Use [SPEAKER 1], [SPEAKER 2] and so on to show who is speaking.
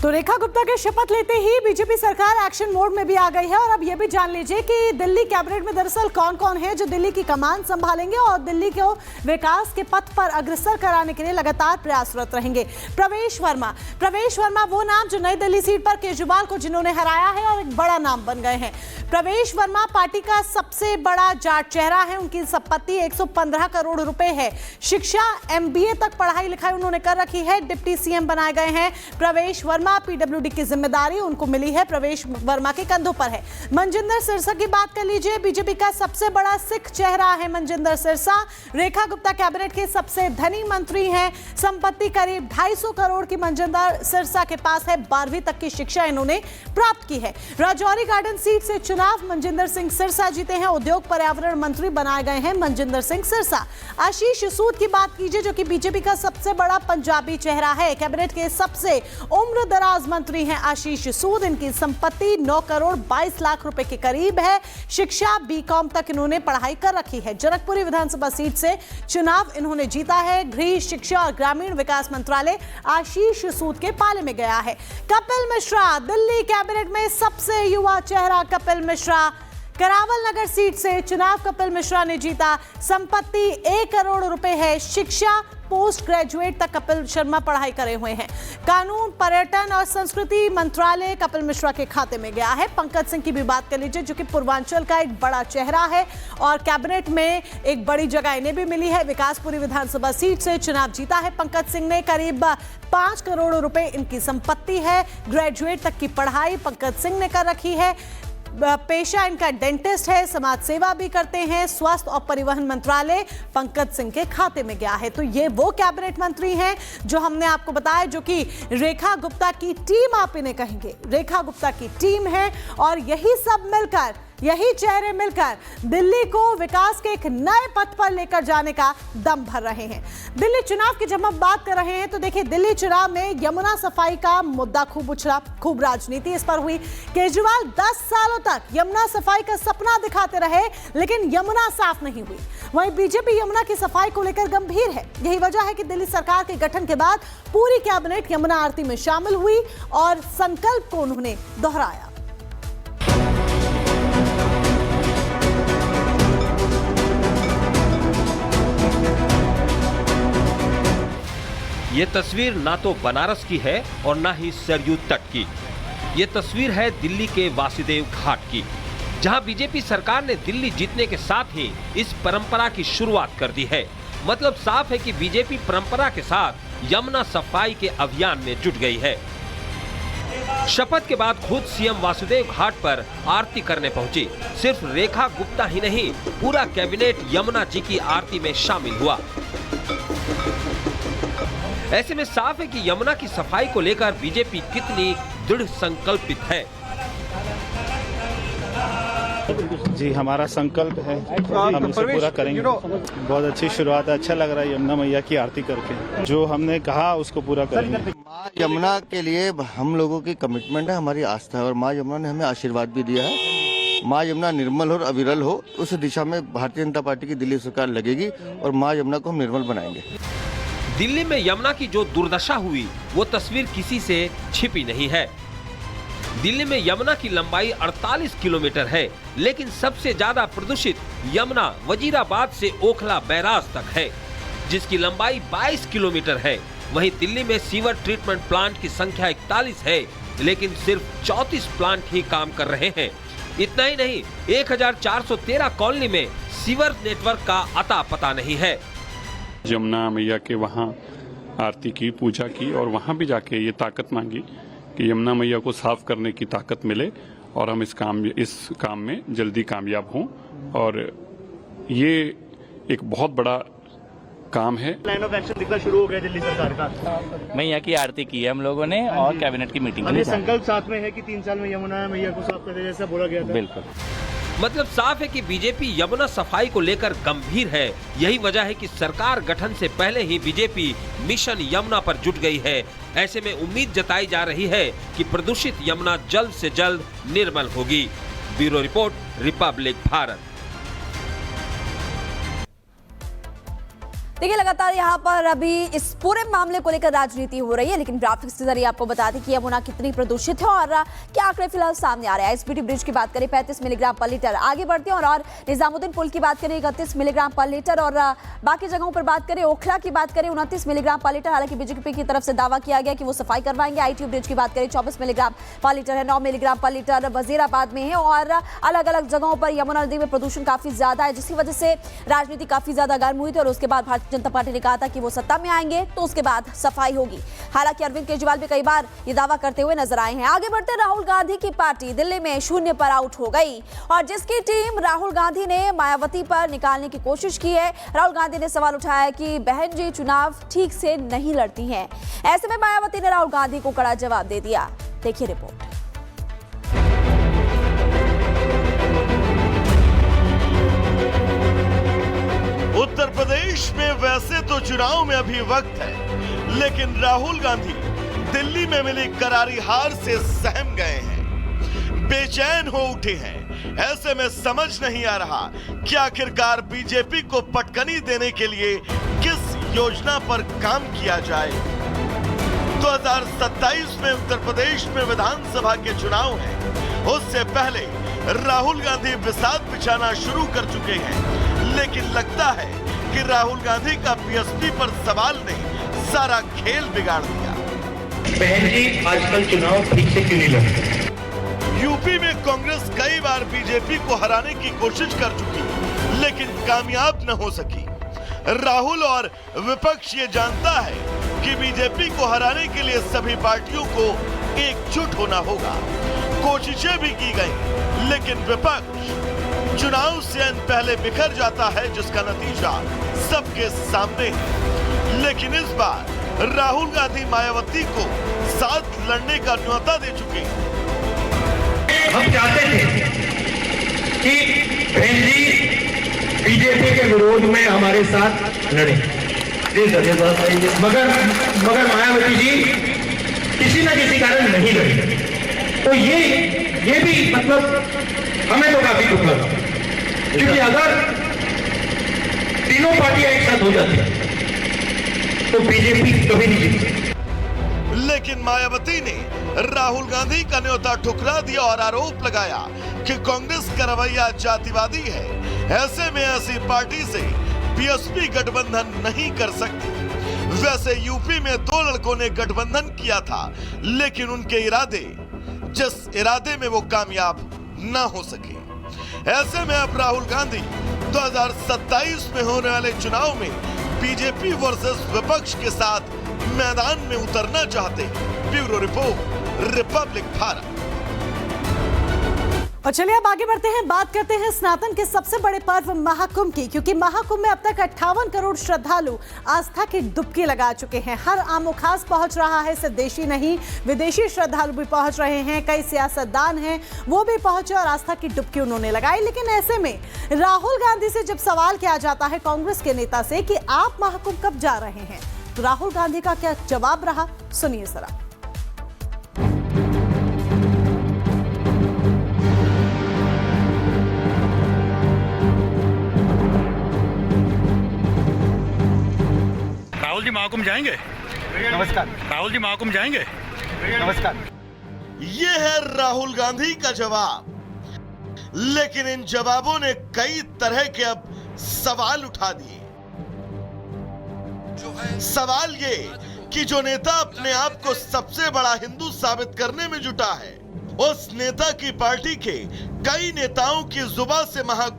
[SPEAKER 1] तो रेखा गुप्ता के शपथ लेते ही बीजेपी सरकार एक्शन मोड में भी आ गई है और अब यह भी जान लीजिए कि दिल्ली कैबिनेट में दरअसल कौन कौन है जो दिल्ली की कमान संभालेंगे और दिल्ली को विकास के पथ पर अग्रसर कराने के लिए लगातार प्रयासरत रहेंगे। प्रवेश वर्मा वो नाम जो नई दिल्ली सीट पर केजरीवाल को जिन्होंने हराया है और एक बड़ा नाम बन गए हैं। प्रवेश वर्मा पार्टी का सबसे बड़ा जाट चेहरा है। उनकी संपत्ति 115 करोड़ रुपए है। शिक्षा MBA तक पढ़ाई लिखाई उन्होंने कर रखी है। डिप्टी CM बनाए गए हैं प्रवेश वर्मा। PWD की जिम्मेदारी उनको मिली है, प्रवेश वर्मा के कंधों पर है। मनजिंदर सिरसा की बात कर लीजिए, बीजेपी का सबसे बड़ा सिख चेहरा है मनजिंदर सिरसा। रेखा गुप्ता कैबिनेट के सबसे धनी मंत्री हैं। संपत्ति करीब 250 करोड़ की मनजिंदर सिरसा के पास है। 12वीं तक की शिक्षा इन्होंने प्राप्त की है। राजौरी गार्डन सीट से चुनाव मनजिंदर सिंह सिरसा जीते हैं। उद्योग पर्यावरण मंत्री बनाए गए हैं मनजिंदर सिंह सिरसा। आशीष सूद की बात कीजिए जो कि बीजेपी का सबसे बड़ा पंजाबी चेहरा है। कैबिनेट के सबसे उम्र दराज मंत्री हैं आशीष सूद। इनकी संपत्ति 9 करोड़ 22 लाख रुपए के करीब है। शिक्षा BCom तक इन्होंने पढ़ाई कर रखी है। जनकपुरी विधानसभा सीट से चुनाव इन्होंने जीता है। गृह, शिक्षा और ग्रामीण विकास मंत्रालय आशीष सूद के पाले में गया है। कपिल मिश्रा, दिल्ली कैबिनेट में सबसे युवा चेहरा कपिल मिश्रा। करावल नगर सीट से चुनाव कपिल मिश्रा ने जीता। संपत्ति 1 करोड़ रुपए है। शिक्षा पोस्ट ग्रेजुएट तक कपिल शर्मा पढ़ाई करे हुए हैं। कानून, पर्यटन और संस्कृति मंत्रालय कपिल मिश्रा के खाते में गया है। पंकज सिंह की भी बात कर लीजिए जो कि पूर्वांचल का एक बड़ा चेहरा है और कैबिनेट में एक बड़ी जगह इन्हें भी मिली है। विकासपुरी विधानसभा सीट से चुनाव जीता है पंकज सिंह ने। करीब 5 करोड़ रुपए इनकी संपत्ति है। ग्रेजुएट तक की पढ़ाई पंकज सिंह ने कर रखी है। पेशा इनका डेंटिस्ट है। समाज सेवा भी करते हैं। स्वास्थ्य और परिवहन मंत्रालय पंकज सिंह के खाते में गया है। तो ये वो कैबिनेट मंत्री हैं जो हमने आपको बताया जो कि रेखा गुप्ता की टीम आप इन्हें कहेंगे। रेखा गुप्ता की टीम है और यही सब मिलकर, यही चेहरे मिलकर दिल्ली को विकास के एक नए पथ पर लेकर जाने का दम भर रहे हैं। दिल्ली चुनाव की जब हम बात कर रहे हैं तो देखिए दिल्ली चुनाव में यमुना सफाई का मुद्दा खूब उछला, खूब राजनीति इस पर हुई। केजरीवाल 10 सालों तक यमुना सफाई का सपना दिखाते रहे लेकिन यमुना साफ नहीं हुई। वहीं बीजेपी यमुना की सफाई को लेकर गंभीर है। यही वजह है कि दिल्ली सरकार के गठन के बाद पूरी कैबिनेट यमुना आरती में शामिल हुई और संकल्प को उन्होंने दोहराया।
[SPEAKER 2] ये तस्वीर ना तो बनारस की है और ना ही सरयू तट की। ये तस्वीर है दिल्ली के वासुदेव घाट की, जहां बीजेपी सरकार ने दिल्ली जीतने के साथ ही इस परंपरा की शुरुआत कर दी है। मतलब साफ है कि बीजेपी परंपरा के साथ यमुना सफाई के अभियान में जुट गई है। शपथ के बाद खुद CM वासुदेव घाट पर आरती करने पहुंची। सिर्फ रेखा गुप्ता ही नहीं, पूरा कैबिनेट यमुना जी की आरती में शामिल हुआ। ऐसे में साफ है कि यमुना की सफाई को लेकर बीजेपी कितनी दृढ़ संकल्पित है।
[SPEAKER 3] जी, हमारा संकल्प है, हम इसे पूरा करेंगे। बहुत अच्छी शुरुआत है, अच्छा लग रहा है यमुना मैया की आरती करके। जो हमने कहा उसको पूरा करेंगे।
[SPEAKER 4] माँ यमुना के लिए हम लोगों की कमिटमेंट है, हमारी आस्था है और माँ यमुना ने हमें आशीर्वाद भी दिया है। माँ यमुना निर्मल हो और अविरल हो, उस दिशा में भारतीय जनता पार्टी की दिल्ली सरकार लगेगी और माँ यमुना को हम निर्मल बनाएंगे।
[SPEAKER 2] दिल्ली में यमुना की जो दुर्दशा हुई वो तस्वीर किसी से छिपी नहीं है। दिल्ली में यमुना की लंबाई 48 किलोमीटर है, लेकिन सबसे ज्यादा प्रदूषित यमुना वजीराबाद से ओखला बैराज तक है, जिसकी लंबाई 22 किलोमीटर है। वहीं दिल्ली में सीवर ट्रीटमेंट प्लांट की संख्या 41 है, लेकिन सिर्फ 34 प्लांट ही काम कर रहे हैं। इतना ही नहीं, 1413 कॉलोनी में सीवर नेटवर्क का अता पता नहीं है।
[SPEAKER 5] यमुना मैया के वहाँ आरती की, पूजा की और वहाँ भी जाके ये ताकत मांगी कि यमुना मैया को साफ करने की ताकत मिले और हम इस काम में जल्दी कामयाब हों। और ये एक बहुत बड़ा काम है।
[SPEAKER 6] प्लान ऑफ एक्शन दिखना शुरू हो गया दिल्ली सरकार का।
[SPEAKER 7] मैया की आरती की है हम लोगों ने और कैबिनेट की मीटिंग की।
[SPEAKER 6] संकल्प साथ में है कि 3 साल में यमुना मैया को साफ कर दे जैसा बोला गया था।
[SPEAKER 7] बिल्कुल,
[SPEAKER 2] मतलब साफ है कि बीजेपी यमुना सफाई को लेकर गंभीर है। यही वजह है कि सरकार गठन से पहले ही बीजेपी मिशन यमुना पर जुट गई है। ऐसे में उम्मीद जताई जा रही है कि प्रदूषित यमुना जल्द से जल्द निर्मल होगी। Bureau report, Republic Bharat.
[SPEAKER 8] देखिए लगातार यहाँ पर अभी इस पूरे मामले को लेकर राजनीति हो रही है, लेकिन ग्राफिक्स के जरिए आपको बता दें कि यमुना कितनी प्रदूषित है और क्या आंकड़े फिलहाल सामने आ रहे हैं। एसबीटी ब्रिज की बात करें 35 मिलीग्राम पर लीटर, आगे बढ़ते हैं और निजामुद्दीन पुल की बात करें 31 मिलीग्राम पर लीटर और बाकी जगहों पर बात करें, ओखला की बात करें 29 मिलीग्राम पर लीटर। हालांकि बीजेपी की तरफ से दावा किया गया कि वो सफाई करवाएंगे। आईटीयू ब्रिज की बात करें 24 मिलीग्राम पर लीटर है, 9 मिलीग्राम पर लीटर वजीराबाद में है और अलग अलग जगहों पर यमुना नदी में प्रदूषण काफी ज्यादा है, जिसकी वजह से राजनीति काफी ज्यादा गर्म हुई थी और उसके बाद भारतीय जनता पार्टी ने कहा था कि वो सत्ता में आएंगे तो उसके बाद सफाई होगी। हालांकि अरविंद केजरीवाल भी कई बार ये दावा करते हुए नजर आए हैं। आगे बढ़ते, राहुल गांधी की पार्टी दिल्ली में शून्य पर आउट हो गई और जिसकी टीम राहुल गांधी ने मायावती पर निकालने की कोशिश की है। राहुल गांधी ने सवाल उठाया कि बहन जी चुनाव ठीक से नहीं लड़ती हैं। ऐसे में मायावती ने राहुल गांधी को कड़ा जवाब दे दिया। देखिए रिपोर्ट।
[SPEAKER 9] उत्तर प्रदेश में वैसे तो चुनाव में अभी वक्त है, लेकिन राहुल गांधी दिल्ली में मिली करारी हार से सहम गए हैं, बेचैन हो उठे हैं। ऐसे में समझ नहीं आ रहा कि आखिरकार बीजेपी को पटकनी देने के लिए किस योजना पर काम किया जाए। 2027 में उत्तर प्रदेश में विधानसभा के चुनाव हैं। उससे पहले राहुल गांधी बिसात बिछाना शुरू कर चुके हैं, लेकिन लगता है कि राहुल गांधी का बीएसपी पर सवाल ने सारा खेल बिगाड़ दिया।
[SPEAKER 6] बहन जी आजकल चुनाव ठीक से क्यों नहीं लड़ते?
[SPEAKER 9] यूपी में कांग्रेस कई बार बीजेपी को हराने की कोशिश कर चुकी, लेकिन कामयाब न हो सकी। राहुल और विपक्ष ये जानता है कि बीजेपी को हराने के लिए सभी पार्टियों को एकजुट होना होगा। कोशिशें भी की गई, लेकिन विपक्ष चुनाव से पहले बिखर जाता है, जिसका नतीजा सबके सामने है। लेकिन इस बार राहुल गांधी मायावती को साथ लड़ने का न्योता दे चुके हैं।
[SPEAKER 6] हम चाहते थे कि बहन जी बीजेपी के विरोध में हमारे साथ लड़े, मगर मायावती जी किसी न किसी कारण नहीं लड़ी। तो ये भी मतलब हमें तो काफी दुख लगा, क्योंकि अगर तीनों पार्टियां एक साथ हो जाती तो बीजेपी कभी नहीं जीती।
[SPEAKER 9] लेकिन मायावती ने राहुल गांधी का न्योता ठुकरा दिया और आरोप लगाया कि कांग्रेस का रवैया जातिवादी है। ऐसे में ऐसी पार्टी से बीएसपी गठबंधन नहीं कर सकती। वैसे यूपी में 2 लड़कों ने गठबंधन किया था, लेकिन उनके इरादे जिस इरादे में वो कामयाब न हो सके। ऐसे में अब राहुल गांधी 2027 में होने वाले चुनाव में बीजेपी वर्सेस विपक्ष के साथ मैदान में उतरना चाहते हैं। Bureau report, Republic Bharat.
[SPEAKER 1] और चलिए अब आगे बढ़ते हैं, बात करते हैं सनातन के सबसे बड़े पर्व महाकुंभ की, क्योंकि महाकुंभ में अब तक 58 करोड़ श्रद्धालु आस्था की डुबकी लगा चुके हैं। हर आम खास पहुंच रहा है, सिर्फ देशी नहीं विदेशी श्रद्धालु भी पहुंच रहे हैं। कई सियासतदान हैं वो भी पहुंचे और आस्था की डुबकी उन्होंने लगाई। लेकिन ऐसे में राहुल गांधी से जब सवाल किया जाता है कांग्रेस के नेता से कि आप महाकुंभ कब जा रहे हैं, तो राहुल गांधी का क्या जवाब रहा, सुनिए जरा।
[SPEAKER 10] राहुल जी महाकुंभ जाएंगे?
[SPEAKER 6] नमस्कार।
[SPEAKER 10] राहुल जी महाकुंभ जाएंगे?
[SPEAKER 6] नमस्कार।
[SPEAKER 9] ये है राहुल गांधी का जवाब, लेकिन इन जवाबों ने कई तरह के अब सवाल उठा दिए। सवाल ये कि जो नेता अपने आप को सबसे बड़ा हिंदू साबित करने में जुटा है, उस नेता की पार्टी के कई नेताओं की जुबान से महाकुंभ